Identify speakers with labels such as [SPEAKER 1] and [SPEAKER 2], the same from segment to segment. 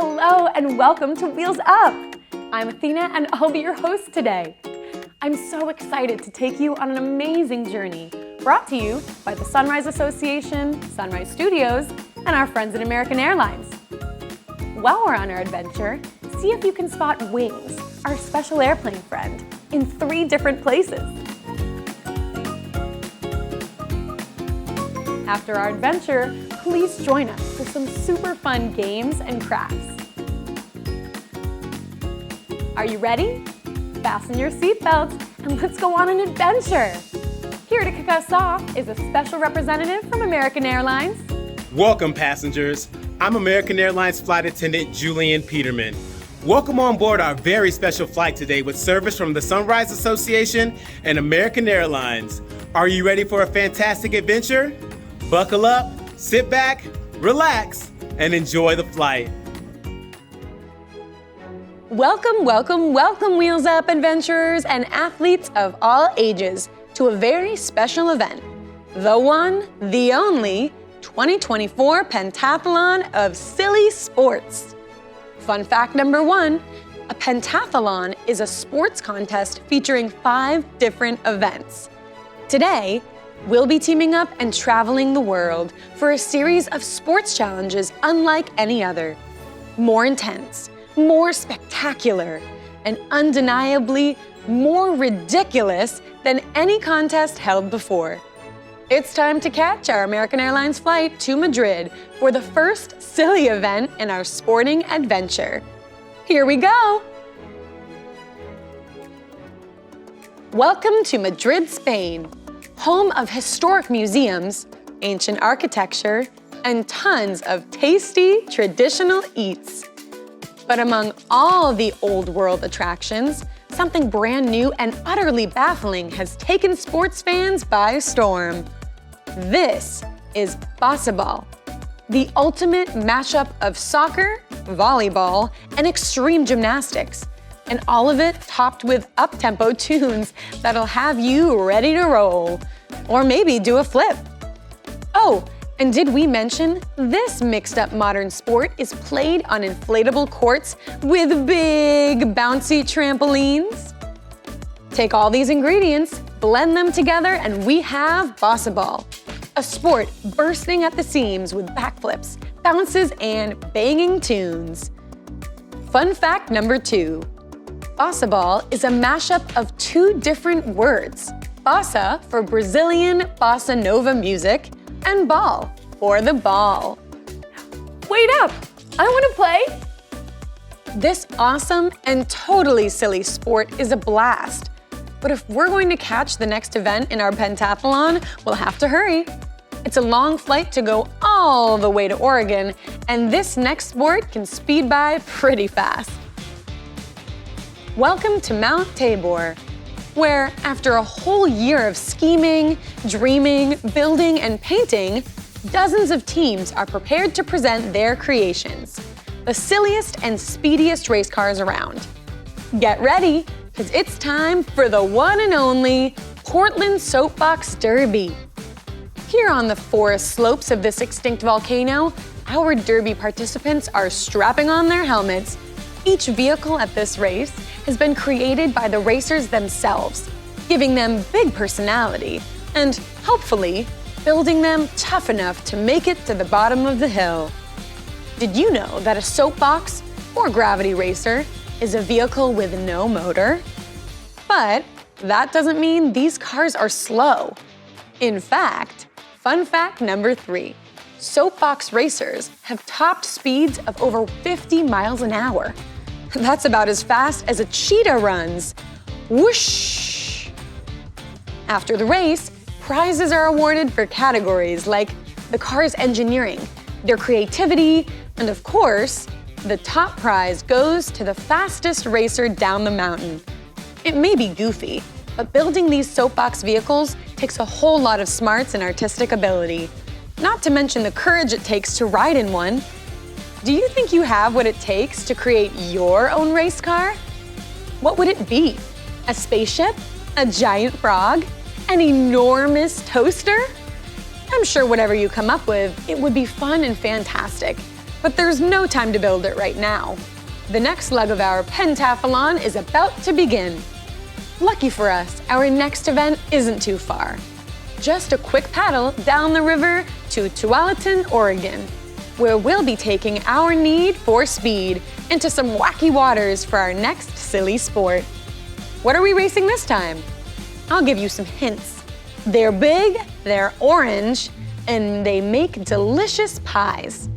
[SPEAKER 1] Hello and welcome to Wheels Up. I'm Athena and I'll be your host today. I'm so excited to take you on an amazing journey brought to you by the Sunrise Association, Sunrise Studios, and our friends at American Airlines. While we're on our adventure, see if you can spot Wings, our special airplane friend, in 3 different places. After our adventure, please join us for some super fun games and crafts. Are you ready? Fasten your seatbelts and let's go on an adventure. Here to kick us off is a special representative from American Airlines.
[SPEAKER 2] Welcome, passengers. I'm American Airlines Flight Attendant Julian Peterman. Welcome on board our very special flight today with service from the Sunrise Association and American Airlines. Are you ready for a fantastic adventure? Buckle up, sit back, relax, and enjoy the flight.
[SPEAKER 1] Welcome, welcome, welcome, Wheels Up adventurers and athletes of all ages to a very special event, the one, the only, 2024 Pentathlon of Silly Sports. Fun fact number 1, a pentathlon is a sports contest featuring 5 different events. Today, we'll be teaming up and traveling the world for a series of sports challenges unlike any other. More intense, more spectacular, and undeniably more ridiculous than any contest held before. It's time to catch our American Airlines flight to Madrid for the first silly event in our sporting adventure. Here we go! Welcome to Madrid, Spain, home of historic museums, ancient architecture, and tons of tasty traditional eats. But among all the old world attractions, something brand new and utterly baffling has taken sports fans by storm. This is Bossaball, the ultimate mashup of soccer, volleyball, and extreme gymnastics, and all of it topped with up-tempo tunes that'll have you ready to roll, or maybe do a flip. Oh, and did we mention this mixed-up modern sport is played on inflatable courts with big bouncy trampolines? Take all these ingredients, blend them together, and we have Bossaball, a sport bursting at the seams with backflips, bounces, and banging tunes. Fun fact number 2. Bossaball is a mashup of 2 different words, bossa for Brazilian bossa nova music, and ball for the ball. Wait up! I want to play! This awesome and totally silly sport is a blast. But if we're going to catch the next event in our pentathlon, we'll have to hurry. It's a long flight to go all the way to Oregon, and this next sport can speed by pretty fast. Welcome to Mount Tabor, where after a whole year of scheming, dreaming, building, and painting, dozens of teams are prepared to present their creations, the silliest and speediest race cars around. Get ready, because it's time for the one and only Portland Soapbox Derby. Here on the forest slopes of this extinct volcano, our derby participants are strapping on their helmets. Each vehicle at this race has been created by the racers themselves, giving them big personality and, hopefully, building them tough enough to make it to the bottom of the hill. Did you know that a soapbox, or gravity racer, is a vehicle with no motor? But that doesn't mean these cars are slow. In fact, fun fact number 3, soapbox racers have topped speeds of over 50 miles an hour. That's about as fast as a cheetah runs. Whoosh! After the race, prizes are awarded for categories like the car's engineering, their creativity, and of course, the top prize goes to the fastest racer down the mountain. It may be goofy, but building these soapbox vehicles takes a whole lot of smarts and artistic ability, not to mention the courage it takes to ride in one. Do you think you have what it takes to create your own race car? What would it be? A spaceship? A giant frog? An enormous toaster? I'm sure whatever you come up with, it would be fun and fantastic. But there's no time to build it right now. The next leg of our pentathlon is about to begin. Lucky for us, our next event isn't too far. Just a quick paddle down the river to Tualatin, Oregon, where we'll be taking our need for speed into some wacky waters for our next silly sport. What are we racing this time? I'll give you some hints. They're big, they're orange, and they make delicious pies.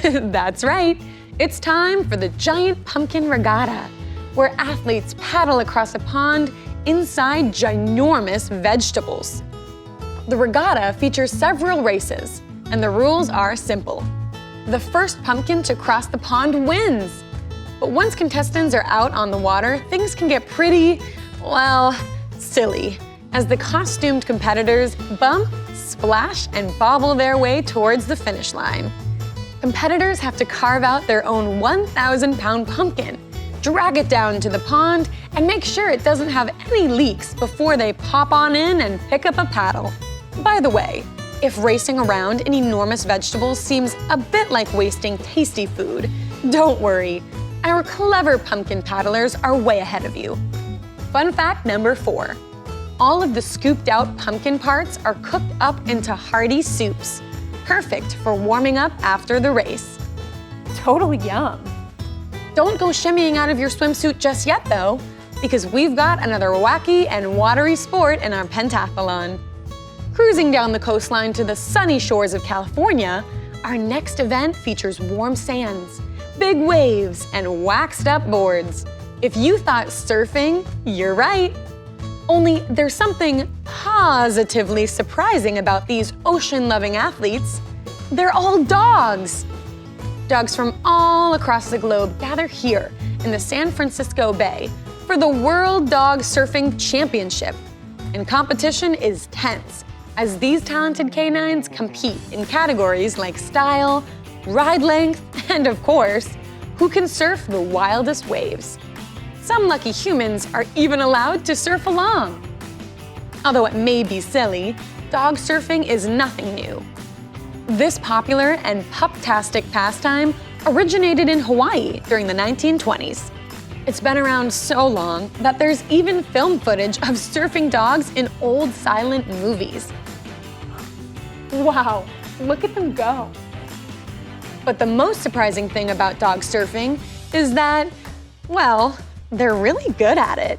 [SPEAKER 1] That's right, it's time for the Giant Pumpkin Regatta, where athletes paddle across a pond inside ginormous vegetables. The regatta features several races, and the rules are simple. The first pumpkin to cross the pond wins. But once contestants are out on the water, things can get pretty, well, silly, as the costumed competitors bump, splash, and bobble their way towards the finish line. Competitors have to carve out their own 1,000-pound pumpkin, drag it down to the pond, and make sure it doesn't have any leaks before they pop on in and pick up a paddle. By the way, if racing around in enormous vegetables seems a bit like wasting tasty food, don't worry. Our clever pumpkin paddlers are way ahead of you. Fun fact number 4. All of the scooped out pumpkin parts are cooked up into hearty soups, perfect for warming up after the race. Totally yum. Don't go shimmying out of your swimsuit just yet though, because we've got another wacky and watery sport in our pentathlon. Cruising down the coastline to the sunny shores of California, our next event features warm sands, big waves, and waxed up boards. If you thought surfing, you're right. Only there's something positively surprising about these ocean-loving athletes. They're all dogs. Dogs from all across the globe gather here in the San Francisco Bay for the World Dog Surfing Championship. And competition is tense, as these talented canines compete in categories like style, ride length, and of course, who can surf the wildest waves. Some lucky humans are even allowed to surf along. Although it may be silly, dog surfing is nothing new. This popular and pup-tastic pastime originated in Hawaii during the 1920s. It's been around so long that there's even film footage of surfing dogs in old silent movies. Wow, look at them go. But the most surprising thing about dog surfing is that, well, they're really good at it.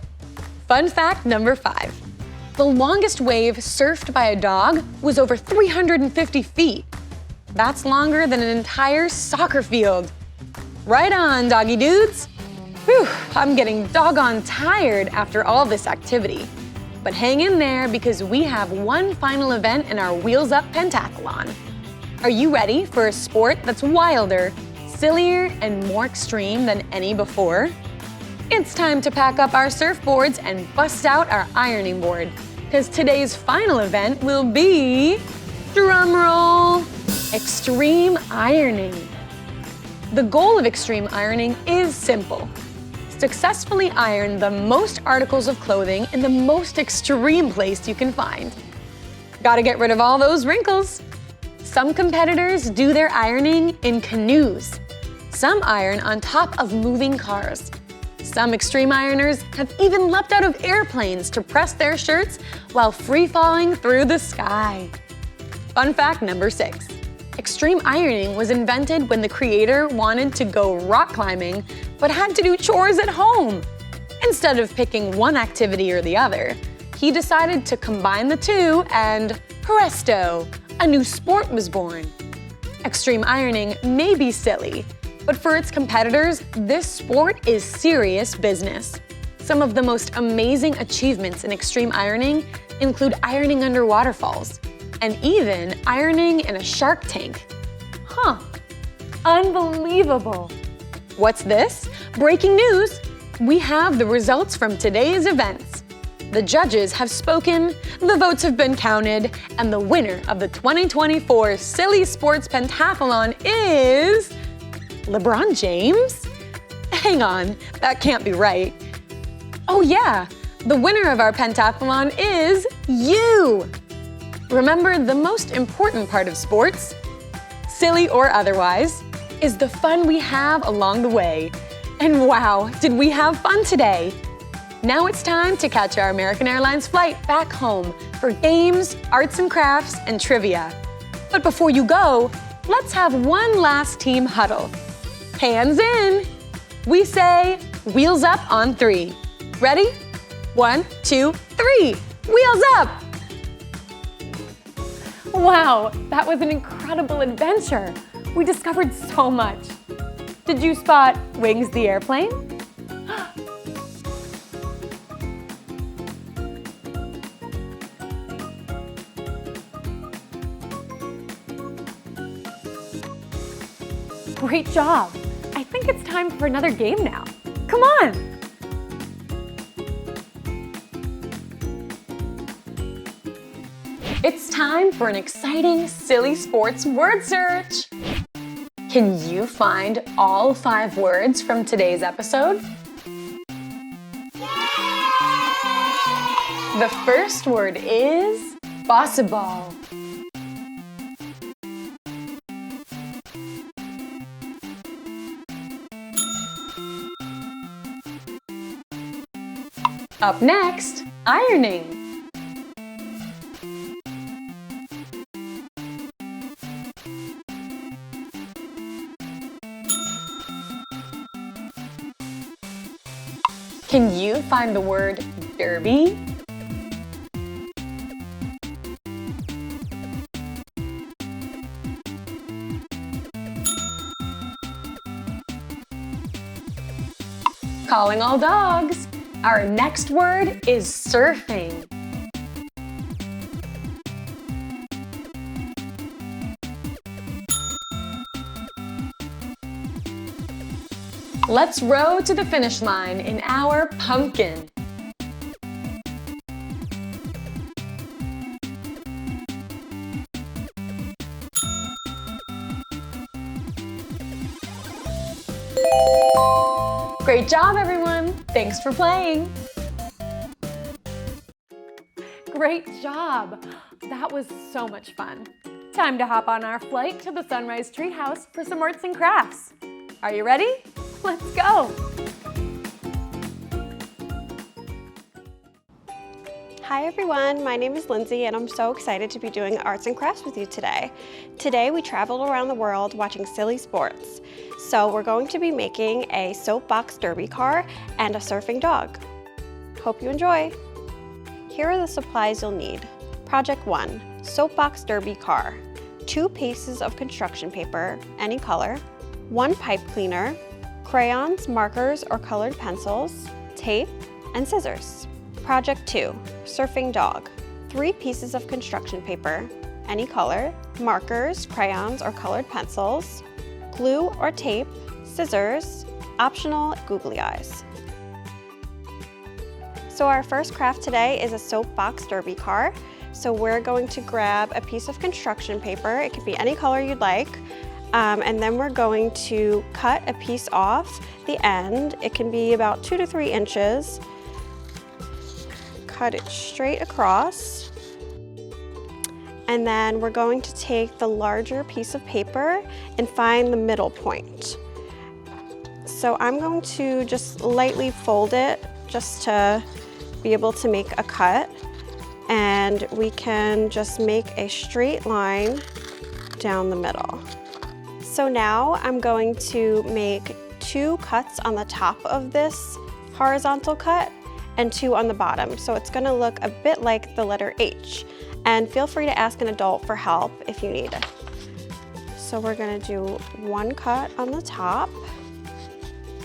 [SPEAKER 1] Fun fact number 5. The longest wave surfed by a dog was over 350 feet. That's longer than an entire soccer field. Right on, doggy dudes. Whew, I'm getting doggone tired after all this activity. But hang in there because we have one final event in our Wheels Up Pentathlon. Are you ready for a sport that's wilder, sillier, and more extreme than any before? It's time to pack up our surfboards and bust out our ironing board, because today's final event will be, drumroll, extreme ironing. The goal of extreme ironing is simple. Successfully iron the most articles of clothing in the most extreme place you can find. Gotta get rid of all those wrinkles. Some competitors do their ironing in canoes. Some iron on top of moving cars. Some extreme ironers have even leapt out of airplanes to press their shirts while free-falling through the sky. Fun fact number 6. Extreme ironing was invented when the creator wanted to go rock climbing but had to do chores at home. Instead of picking one activity or the other, he decided to combine the two and presto, a new sport was born. Extreme ironing may be silly, but for its competitors, this sport is serious business. Some of the most amazing achievements in extreme ironing include ironing under waterfalls, and even ironing in a shark tank. Huh, unbelievable. What's this? Breaking news! We have the results from today's events. The judges have spoken, the votes have been counted, and the winner of the 2024 Silly Sports Pentathlon is LeBron James? Hang on, that can't be right. Oh yeah, the winner of our pentathlon is you! Remember the most important part of sports, silly or otherwise, is the fun we have along the way. And wow, did we have fun today! Now it's time to catch our American Airlines flight back home for games, arts and crafts, and trivia. But before you go, let's have one last team huddle. Hands in! We say, wheels up on 3. Ready? 1, 2, 3! Wheels up! Wow, that was an incredible adventure. We discovered so much. Did you spot Wings the airplane? Great job. I think it's time for another game now. Come on. It's time for an exciting Silly Sports word search. Can you find all 5 words from today's episode? The first word is Bossaball. Up next, ironing. Can you find the word derby? Calling all dogs. Our next word is surfing. Let's row to the finish line in our pumpkin. Great job, everyone! Thanks for playing! Great job! That was so much fun. Time to hop on our flight to the Sunrise Treehouse for some arts and crafts. Are you ready? Let's go!
[SPEAKER 3] Hi everyone, my name is Lindsay and I'm so excited to be doing arts and crafts with you today. Today we traveled around the world watching Silly Sports. So we're going to be making a soapbox derby car and a surfing dog. Hope you enjoy! Here are the supplies you'll need. Project 1, soapbox derby car. 2 pieces of construction paper, any color, 1 pipe cleaner, crayons, markers, or colored pencils, tape, and scissors. Project 2, surfing dog. 3 pieces of construction paper, any color, markers, crayons, or colored pencils, glue or tape, scissors, optional googly eyes. So our first craft today is a soapbox derby car. So we're going to grab a piece of construction paper, it could be any color you'd like, and then we're going to cut a piece off the end. It can be about 2 to 3 inches. Cut it straight across. And then we're going to take the larger piece of paper and find the middle point. So I'm going to just lightly fold it just to be able to make a cut. And we can just make a straight line down the middle. So now I'm going to make 2 cuts on the top of this horizontal cut and 2 on the bottom. So it's gonna look a bit like the letter H. And feel free to ask an adult for help if you need it. So we're gonna do 1 cut on the top,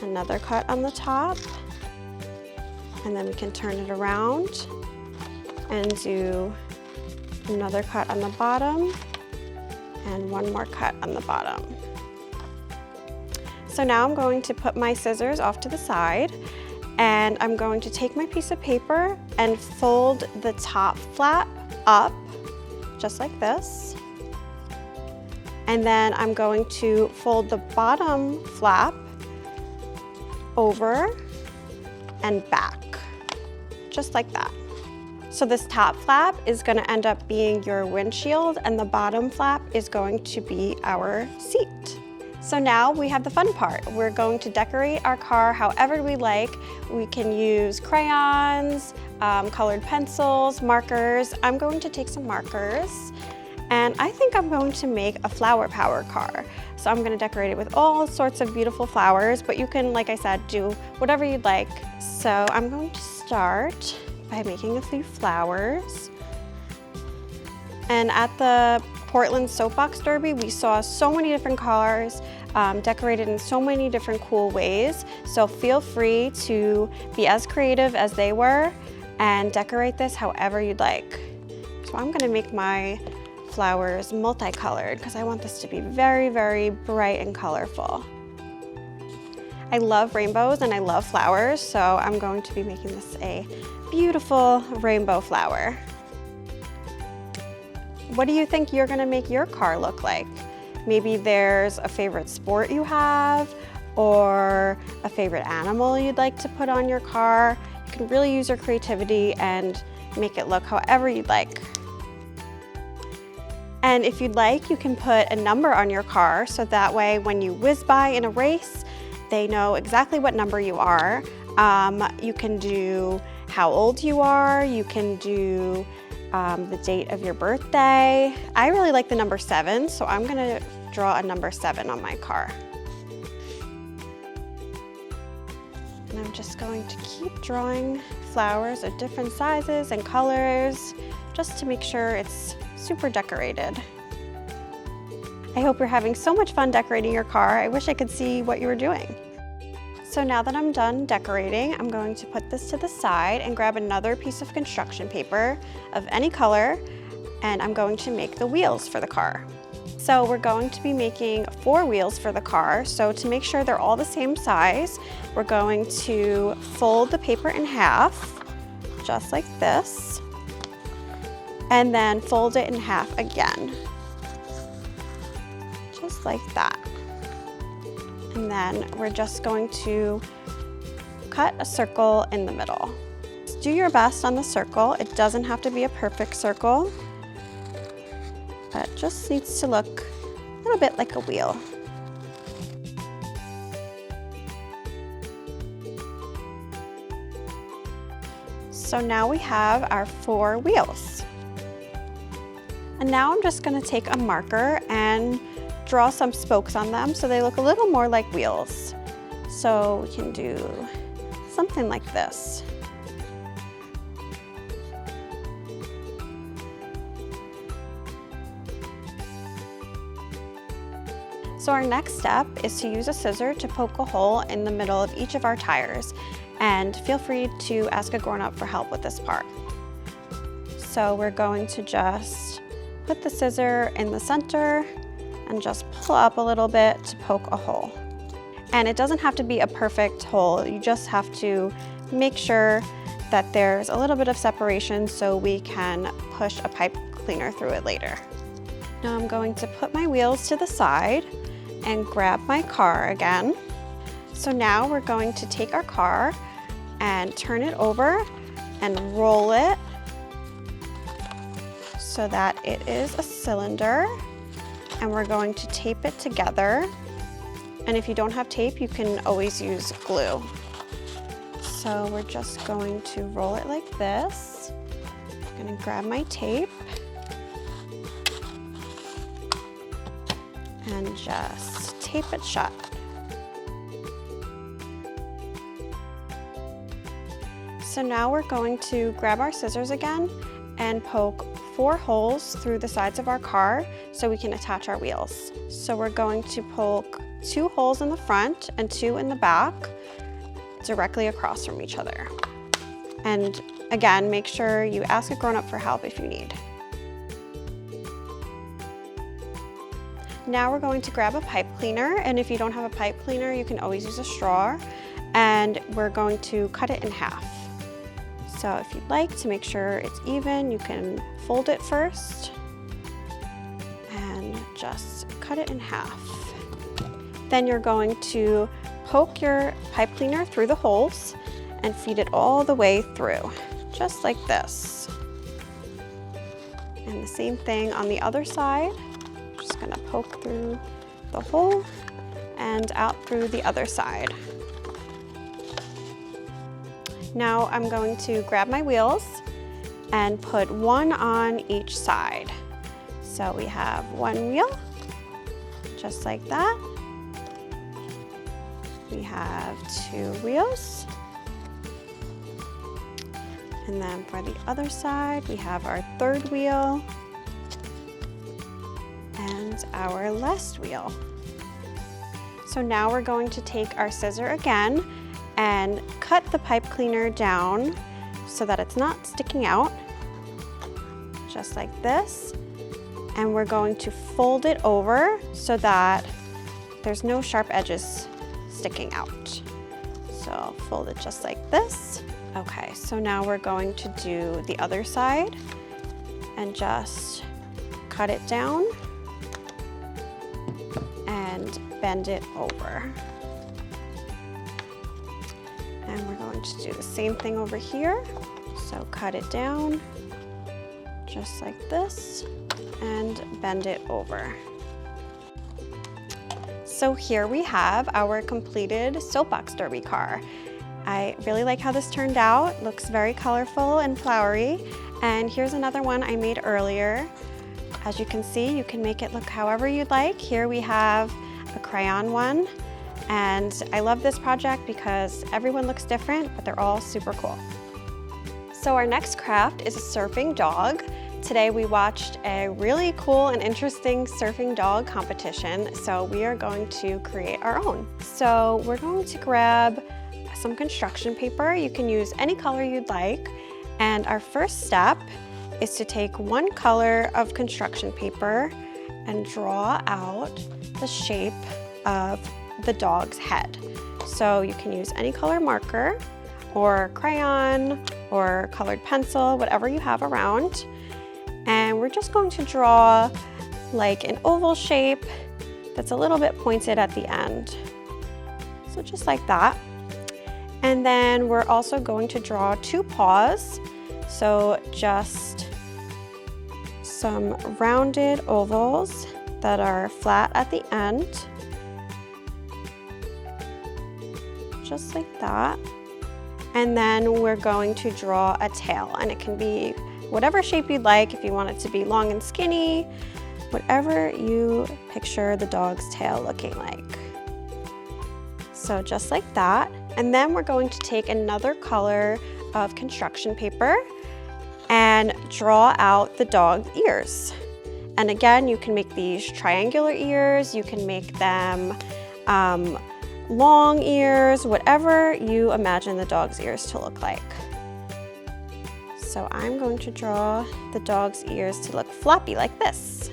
[SPEAKER 3] another cut on the top, and then we can turn it around and do another cut on the bottom and 1 more cut on the bottom. So now I'm going to put my scissors off to the side and I'm going to take my piece of paper and fold the top flap up just like this. And then I'm going to fold the bottom flap over and back, just like that. So this top flap is going to end up being your windshield and the bottom flap is going to be our seat. So now we have the fun part. We're going to decorate our car however we like. We can use crayons, colored pencils, markers. I'm going to take some markers, and I think I'm going to make a flower power car. So I'm gonna decorate it with all sorts of beautiful flowers, but you can, like I said, do whatever you'd like. So I'm going to start by making a few flowers. And at the Portland Soapbox Derby, we saw so many different cars decorated in so many different cool ways. So feel free to be as creative as they were and decorate this however you'd like. So I'm gonna make my flowers multicolored because I want this to be very, very bright and colorful. I love rainbows and I love flowers, so I'm going to be making this a beautiful rainbow flower. What do you think you're gonna make your car look like? Maybe there's a favorite sport you have or a favorite animal you'd like to put on your car. You can really use your creativity and make it look however you'd like. And if you'd like, you can put a number on your car so that way when you whiz by in a race, they know exactly what number you are. You can do how old you are, you can do the date of your birthday. I really like the number 7, so I'm gonna draw a number 7 on my car. And I'm just going to keep drawing flowers of different sizes and colors just to make sure it's super decorated. I hope you're having so much fun decorating your car. I wish I could see what you were doing. So now that I'm done decorating, I'm going to put this to the side and grab another piece of construction paper of any color, and I'm going to make the wheels for the car. So we're going to be making 4 wheels for the car. So to make sure they're all the same size, we're going to fold the paper in half, just like this, and then fold it in half again, just like that. And then we're just going to cut a circle in the middle. Just do your best on the circle. It doesn't have to be a perfect circle, but it just needs to look a little bit like a wheel. So now we have our 4 wheels. And now I'm just gonna take a marker and draw some spokes on them so they look a little more like wheels. So we can do something like this. So our next step is to use a scissor to poke a hole in the middle of each of our tires. And feel free to ask a grown-up for help with this part. So we're going to just put the scissor in the center and just pull up a little bit to poke a hole. And it doesn't have to be a perfect hole. You just have to make sure that there's a little bit of separation so we can push a pipe cleaner through it later. Now I'm going to put my wheels to the side and grab my car again. So now we're going to take our car and turn it over and roll it so that it is a cylinder. And we're going to tape it together. And if you don't have tape, you can always use glue. So we're just going to roll it like this. I'm gonna grab my tape and just tape it shut. So now we're going to grab our scissors again and poke 4 holes through the sides of our car so we can attach our wheels. So we're going to poke 2 holes in the front and 2 in the back directly across from each other. And again, make sure you ask a grown-up for help if you need. Now we're going to grab a pipe cleaner, and if you don't have a pipe cleaner, you can always use a straw, and we're going to cut it in half. So if you'd like to make sure it's even, you can fold it first and just cut it in half. Then you're going to poke your pipe cleaner through the holes and feed it all the way through, just like this. And the same thing on the other side. Just gonna poke through the hole and out through the other side. Now I'm going to grab my wheels and put one on each side. So we have one wheel, just like that. We have two wheels. And then for the other side, we have our third wheel and our last wheel. So now we're going to take our scissor again and cut the pipe cleaner down so that it's not sticking out, just like this. And we're going to fold it over so that there's no sharp edges sticking out. So fold it just like this. Okay, so now we're going to do the other side and just cut it down and bend it over. And we're going to do the same thing over here. So cut it down just like this and bend it over. So here we have our completed soapbox derby car. I really like how this turned out. It looks very colorful and flowery. And here's another one I made earlier. As you can see, you can make it look however you'd like. Here we have a crayon one. And I love this project because everyone looks different, but they're all super cool. So our next craft is a surfing dog. Today we watched a really cool and interesting surfing dog competition. So we are going to create our own. So we're going to grab some construction paper. You can use any color you'd like. And our first step is to take one color of construction paper and draw out the shape of the dog's head. So you can use any color marker or crayon or colored pencil, whatever you have around. And we're just going to draw like an oval shape that's a little bit pointed at the end. So just like that. And then we're also going to draw two paws. So just some rounded ovals that are flat at the end. Just like that. And then we're going to draw a tail, and it can be whatever shape you'd like. If you want it to be long and skinny, whatever you picture the dog's tail looking like. So just like that. And then we're going to take another color of construction paper and draw out the dog's ears. And again, you can make these triangular ears, you can make them long ears, whatever you imagine the dog's ears to look like. So I'm going to draw the dog's ears to look floppy like this.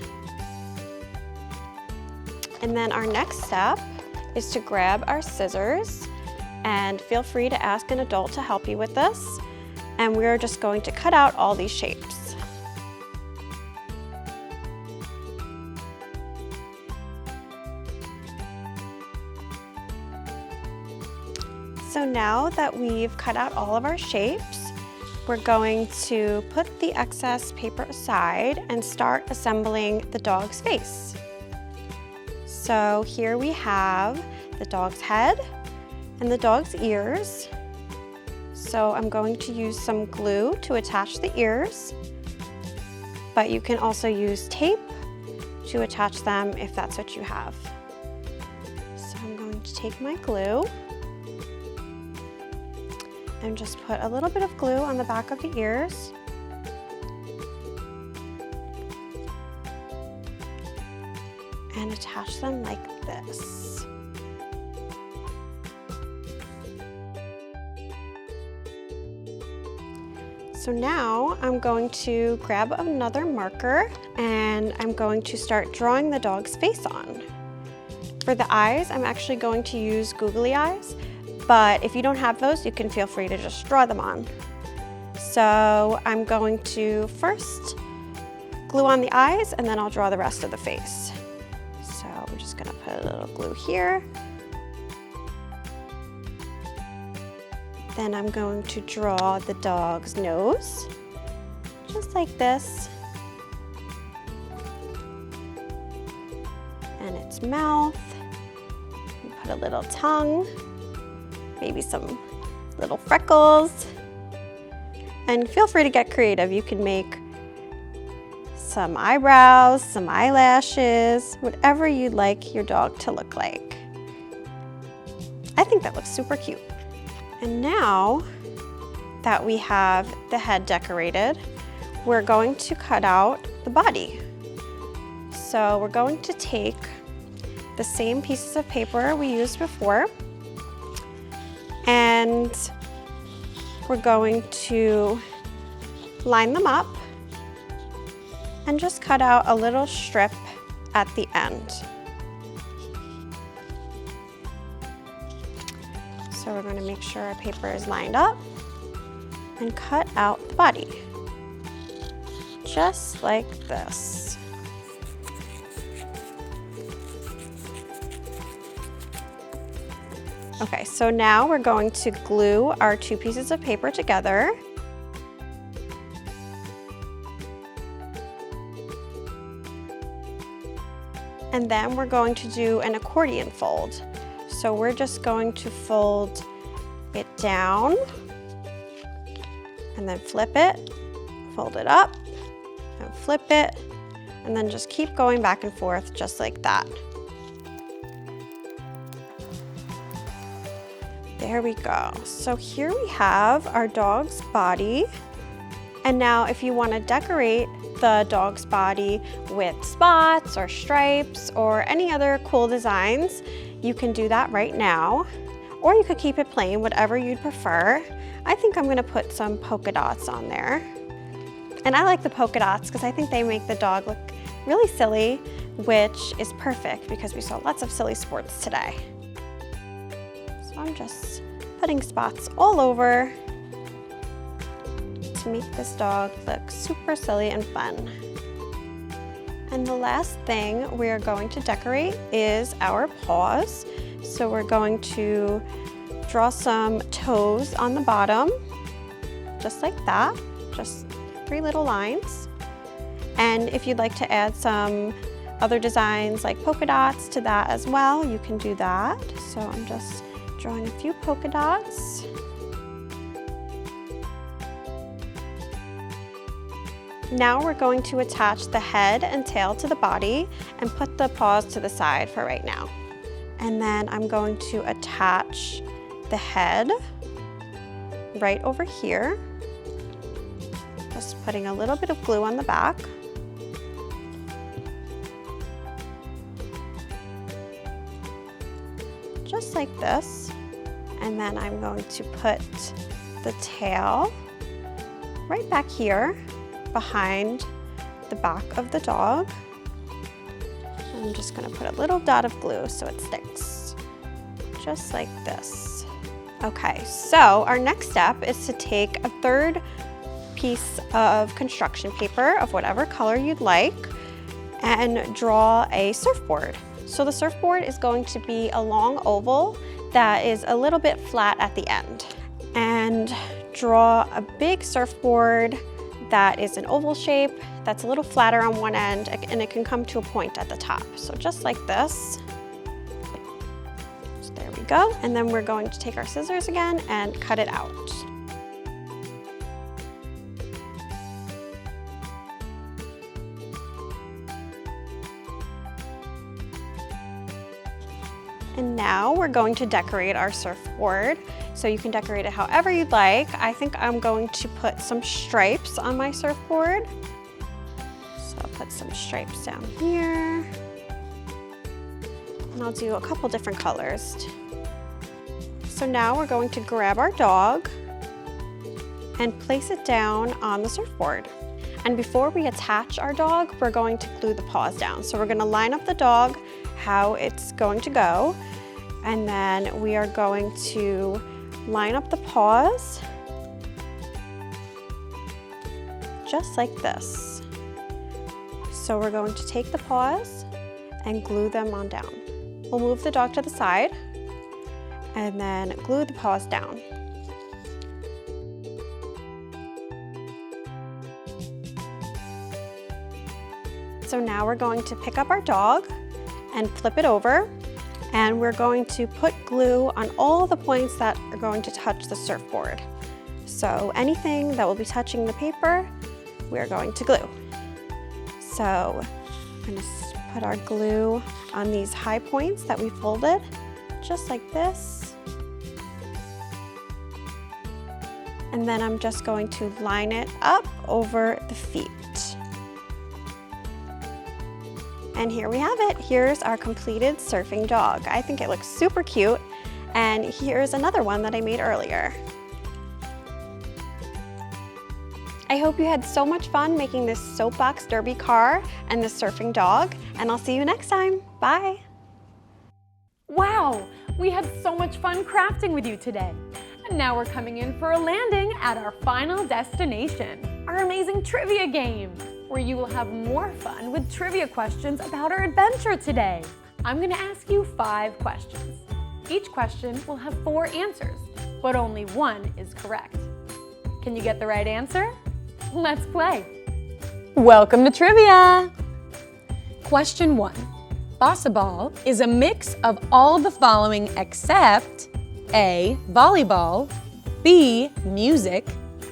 [SPEAKER 3] And then our next step is to grab our scissors, and feel free to ask an adult to help you with this. And we're just going to cut out all these shapes. So now that we've cut out all of our shapes, we're going to put the excess paper aside and start assembling the dog's face. So here we have the dog's head and the dog's ears. So I'm going to use some glue to attach the ears, but you can also use tape to attach them if that's what you have. So I'm going to take my glue and just put a little bit of glue on the back of the ears. And attach them like this. So now I'm going to grab another marker and I'm going to start drawing the dog's face on. For the eyes, I'm actually going to use googly eyes, but if you don't have those, you can feel free to just draw them on. So I'm going to first glue on the eyes and then I'll draw the rest of the face. So we're just gonna put a little glue here. Then I'm going to draw the dog's nose, just like this. And its mouth, Put a little tongue, maybe some little freckles. And feel free to get creative. You can make some eyebrows, some eyelashes, whatever you'd like your dog to look like. I think that looks super cute. And now that we have the head decorated, we're going to cut out the body. So we're going to take the same pieces of paper we used before, and we're going to line them up and just cut out a little strip at the end. So we're going to make sure our paper is lined up and cut out the body, just like this. Okay, so now we're going to glue our two pieces of paper together. And then we're going to do an accordion fold. So we're just going to fold it down and then flip it, fold it up and flip it, and then just keep going back and forth just like that. There we go. So here we have our dog's body. And now if you want to decorate the dog's body with spots or stripes or any other cool designs, you can do that right now. Or you could keep it plain, whatever you'd prefer. I think I'm gonna put some polka dots on there. And I like the polka dots because I think they make the dog look really silly, which is perfect because we saw lots of silly sports today. So I'm just putting spots all over to make this dog look super silly and fun. And the last thing we are going to decorate is our paws. So we're going to draw some toes on the bottom, just like that, just 3 little lines. And if you'd like to add some other designs like polka dots to that as well, you can do that. So I'm just drawing a few polka dots. Now we're going to attach the head and tail to the body and put the paws to the side for right now. And then I'm going to attach the head right over here. Just putting a little bit of glue on the back. Just like this. And then I'm going to put the tail right back here behind the back of the dog. I'm just gonna put a little dot of glue so it sticks, just like this. Okay, so our next step is to take a third piece of construction paper of whatever color you'd like and draw a surfboard. So the surfboard is going to be a long oval that is a little bit flat at the end. And draw a big surfboard that is an oval shape, that's a little flatter on one end, and it can come to a point at the top. So just like this. So there we go. And then we're going to take our scissors again and cut it out. And now we're going to decorate our surfboard. So you can decorate it however you'd like. I think I'm going to put some stripes on my surfboard. So I'll put some stripes down here. And I'll do a couple different colors. So now we're going to grab our dog and place it down on the surfboard. And before we attach our dog, we're going to glue the paws down. So we're going to line up the dog how it's going to go. And then we are going to line up the paws just like this. So we're going to take the paws and glue them on down. We'll move the dog to the side and then glue the paws down. So now we're going to pick up our dog and flip it over And we're going to put glue on all the points that are going to touch the surfboard. So anything that will be touching the paper, we're going to glue. So I'm going to put our glue on these high points that we folded, just like this. And then I'm just going to line it up over the feet. And here we have it. Here's our completed surfing dog. I think it looks super cute. And here's another one that I made earlier. I hope you had so much fun making this soapbox derby car and this surfing dog, and I'll see you next time. Bye.
[SPEAKER 1] Wow, we had so much fun crafting with you today. And now we're coming in for a landing at our final destination, our amazing trivia game, where you will have more fun with trivia questions about our adventure today. I'm going to ask you 5 questions. Each question will have 4 answers, but only 1 is correct. Can you get the right answer? Let's play. Welcome to trivia. Question 1. Bossaball is a mix of all the following except A, volleyball, B, music,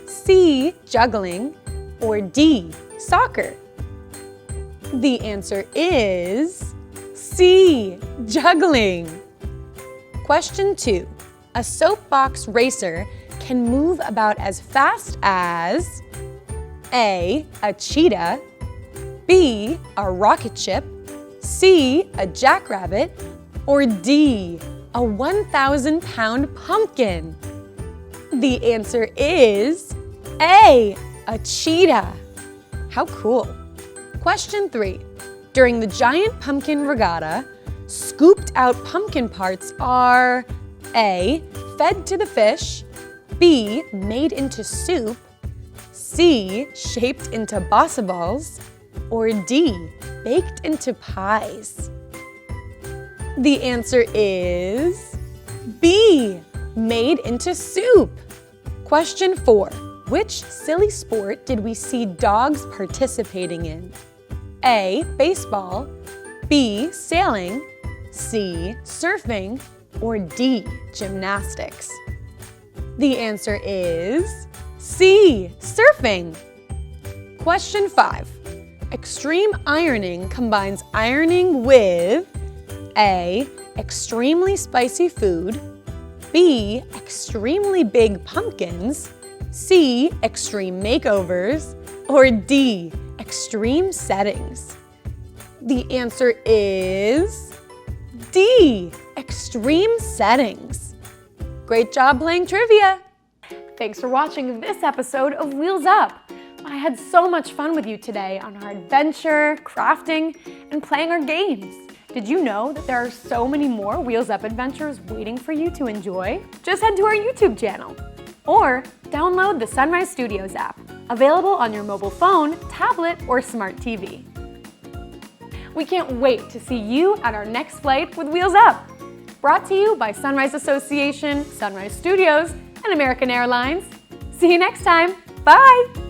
[SPEAKER 1] C, juggling, or D, soccer. The answer is C, juggling. Question 2. A soapbox racer can move about as fast as A, a cheetah, B, a rocket ship, C, a jackrabbit, or D, a 1,000-pound pumpkin. The answer is A, a cheetah. How cool. Question 3. During the giant pumpkin regatta, scooped out pumpkin parts are A, fed to the fish, B, made into soup, C, shaped into bossaballs, or D, baked into pies. The answer is B, made into soup. Question 4. Which silly sport did we see dogs participating in? A, baseball, B, sailing, C, surfing, or D, gymnastics? The answer is C, surfing. Question 5. Extreme ironing combines ironing with A, extremely spicy food, B, extremely big pumpkins, C, extreme makeovers, or D, extreme settings. The answer is D, extreme settings. Great job playing trivia. Thanks for watching this episode of Wheels Up. I had so much fun with you today on our adventure, crafting, and playing our games. Did you know that there are so many more Wheels Up adventures waiting for you to enjoy? Just head to our YouTube channel or download the Sunrise Studios app, available on your mobile phone, tablet, or smart TV. We can't wait to see you at our next flight with Wheels Up. Brought to you by Sunrise Association, Sunrise Studios, and American Airlines. See you next time. Bye!